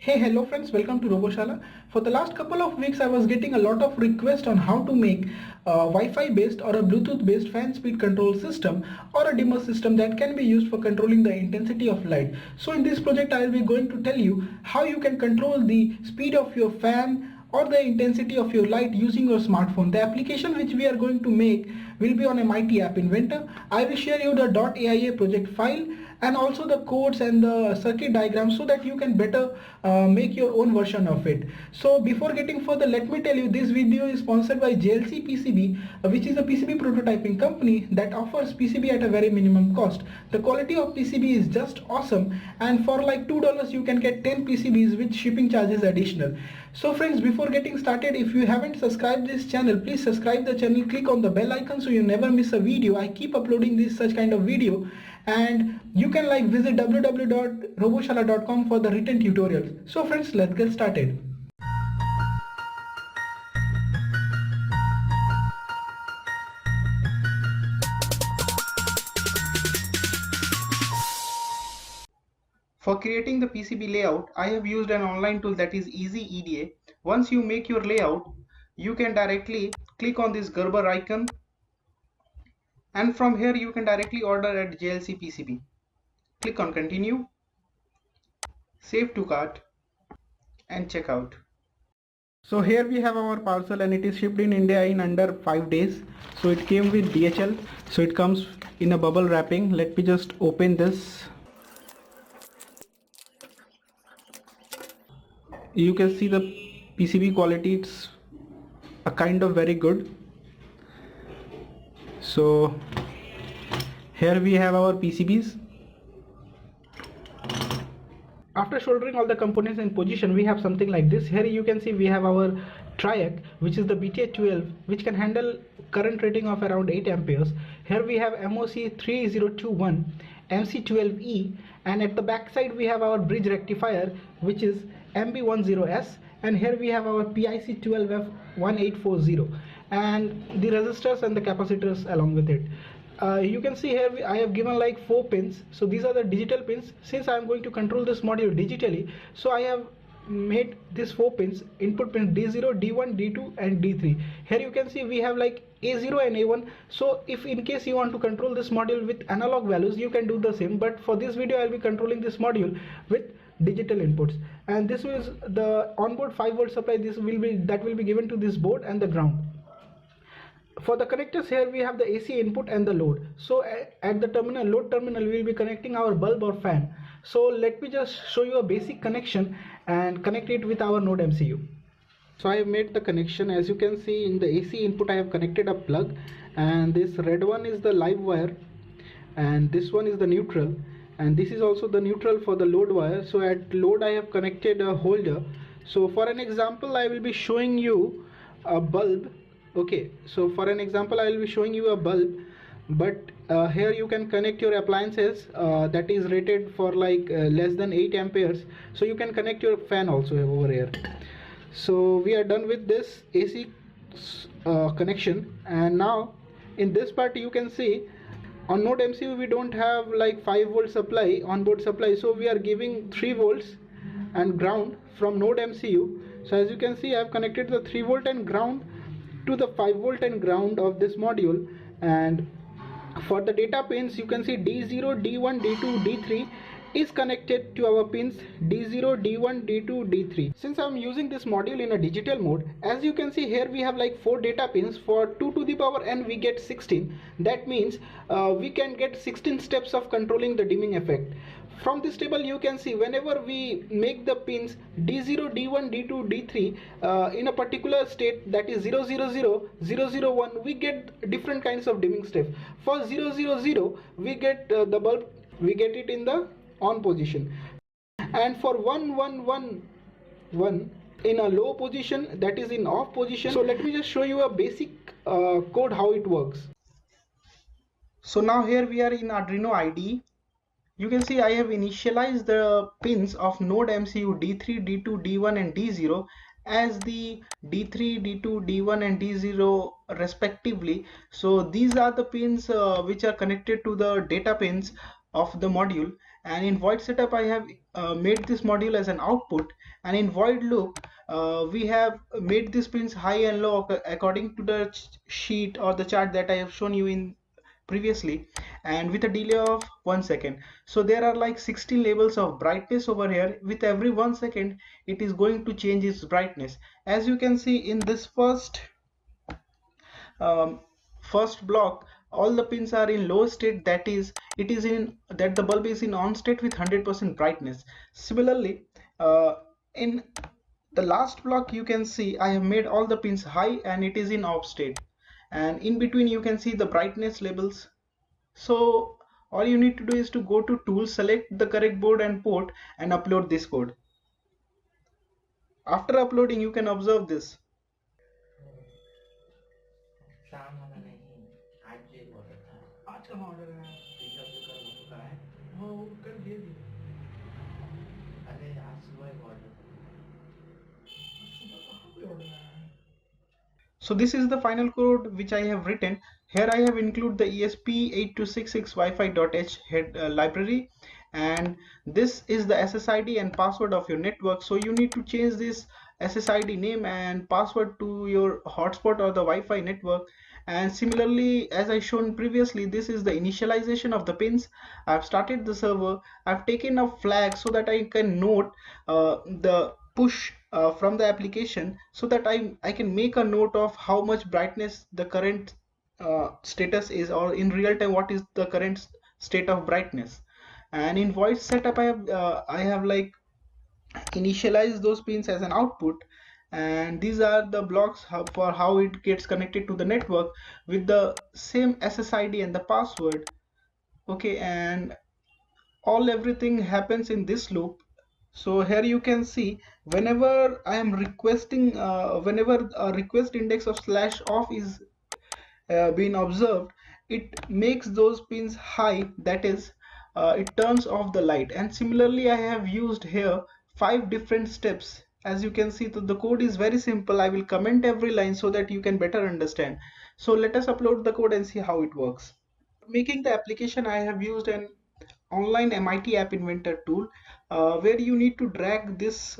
Hey, hello friends, welcome to RoboShala. For the last couple of weeks I was getting a lot of requests on how to make a Wi-Fi based or a Bluetooth based fan speed control system or a dimmer system that can be used for controlling the intensity of light. So in this project I will be going to tell you how you can control the speed of your fan or the intensity of your light using your smartphone. The application which we are going to make will be on MIT App Inventor. I will share you the .aia project file and also the codes and the circuit diagrams so that you can better make your own version of it. So before getting further, let me tell you this video is sponsored by JLC PCB, which is a PCB prototyping company that offers PCB at a very minimum cost. The quality of PCB is just awesome, and for like $2 you can get 10 PCBs with shipping charges additional. So friends, before getting started, if you haven't subscribed this channel, please subscribe the channel, click on the bell icon so you never miss a video. I keep uploading this such kind of video, and you can like visit www.roboshala.com for the written tutorials. So friends, let's get started. For creating the PCB layout, I have used an online tool that is EasyEDA. Once you make your layout, you can directly click on this Gerber icon, and from here you can directly order at JLC PCB. Click on continue, save to cart, and check out. So here we have our parcel and it is shipped in India in under 5 days. So it came with DHL. So it comes in a bubble wrapping. Let me just open this. You can see the PCB quality, it's a kind of very good. So here we have our PCBs. After soldering all the components in position, we have something like this. Here you can see we have our triac, which is the BTA12, which can handle current rating of around 8 amperes. Here we have MOC3021 MC12E, and at the back side we have our bridge rectifier, which is MB10S, and here we have our PIC12F1840 and the resistors and the capacitors along with it. You can see here I have given like 4 pins. So these are the digital pins. Since I am going to control this module digitally, so I have made these 4 pins, input pins D0, D1, D2 and D3. Here you can see we have like A0 and A1. So if in case you want to control this module with analog values, you can do the same, but for this video I will be controlling this module with digital inputs. And this is the onboard 5V supply. That will be given to this board and the ground. For the connectors, here we have the AC input and the load. So at the terminal, load terminal, we will be connecting our bulb or fan. So let me just show you a basic connection and connect it with our NodeMCU. So I have made the connection. As you can see, in the AC input I have connected a plug, and this red one is the live wire and this one is the neutral, and this is also the neutral for the load wire. So at load I have connected a holder. So for an example I will be showing you a bulb. Okay, so for an example I will be showing you a bulb, but here you can connect your appliances that is rated for like less than 8 amperes. So you can connect your fan also over here. So we are done with this AC connection, and now in this part you can see on NodeMCU we don't have like 5V supply, onboard supply, so we are giving 3 volts and ground from NodeMCU. So as you can see I have connected the 3V and ground to the 5V and ground of this module, and for the data pins you can see D0, D1, D2, D3 is connected to our pins D0, D1, D2, D3. Since I am using this module in a digital mode, as you can see here we have like 4 data pins. For 2 to the power n we get 16. That means we can get 16 steps of controlling the dimming effect. From this table you can see whenever we make the pins D0, D1, D2, D3 in a particular state, that is 000, 001, we get different kinds of dimming steps. For 000 we get the bulb, we get it in the on position, and for 1111 in a low position, that is in off position. So let me just show you a basic code how it works. So now here we are in Arduino IDE. You can see I have initialized the pins of NodeMCU D3, D2, D1 and D0 as the D3, D2, D1 and D0 respectively. So these are the pins which are connected to the data pins of the module, and in void setup I have made this module as an output, and in void loop we have made these pins high and low according to the sheet or the chart that I have shown you in previously, and with a delay of 1 second. So there are like 16 levels of brightness over here. With every 1 second it is going to change its brightness. As you can see in this um, first block, all the pins are in low state, that is it is in that the bulb is in on state with 100% brightness. Similarly, in the last block you can see I have made all the pins high and it is in off state, and in between you can see the brightness labels. So all you need to do is to go to tools, select the correct board and port, and upload this code. After uploading you can observe this. शाम वाला नहीं, आज एक order था। आज कहाँ order है? Pickup जो कल हो चुका है। हाँ वो कल दे दिया। अरे आज सुबह एक ऑर्डर था। सुबह कहाँ पे ऑर्डर आया है? So this is the final code which I have written. Here I have included the ESP8266 Wi-Fi.h head library, and this is the SSID and password of your network. So you need to change this SSID name and password to your hotspot or the Wi-Fi network. And similarly, as I shown previously, this is the initialization of the pins. I've started the server. I've taken a flag so that I can note the push from the application, so that I can make a note of how much brightness the current status is, or in real time what is the current state of brightness. And in void setup I have like initialize those pins as an output, and these are the blocks for how it gets connected to the network with the same SSID and the password. Okay, and everything happens in this loop. So here you can see whenever I am requesting whenever a request index of slash off is being observed, it makes those pins high, that is it turns off the light. And similarly I have used here 5 different steps. As you can see, the code is very simple. I will comment every line so that you can better understand. So let us upload the code and see how it works. Making the application I have used an online MIT App Inventor tool, where you need to drag this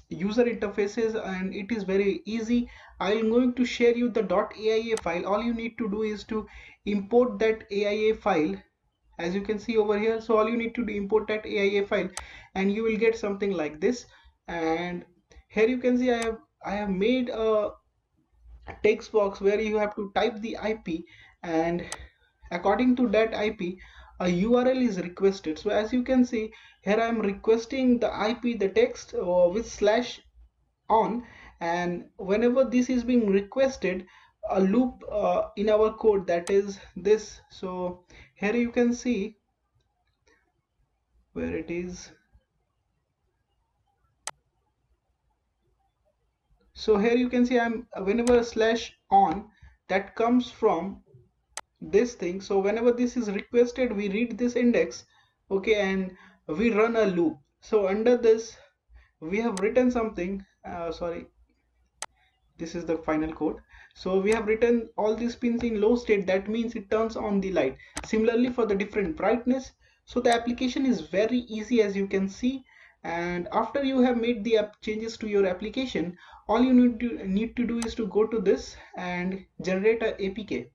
user interfaces, and it is very easy. I'm going to share you the .aia file. All you need to do is to import that AIA file, as you can see over here. So all you need to do, import that AIA file, and you will get something like this. And here you can see I have made a text box where you have to type the IP, and according to that IP a URL is requested. So as you can see here, I am requesting the IP, the text with slash on, and whenever this is being requested, a loop in our code, that is this. So here you can see where it is. So here you can see I'm whenever a slash on, that comes from this thing. So whenever this is requested, we read this index, okay, and we run a loop. So under this we have written something, sorry, this is the final code. So we have written all these pins in low state, that means it turns on the light. Similarly for the different brightness. So the application is very easy, as you can see. And after you have made the changes to your application, all you need to do is to go to this and generate a APK.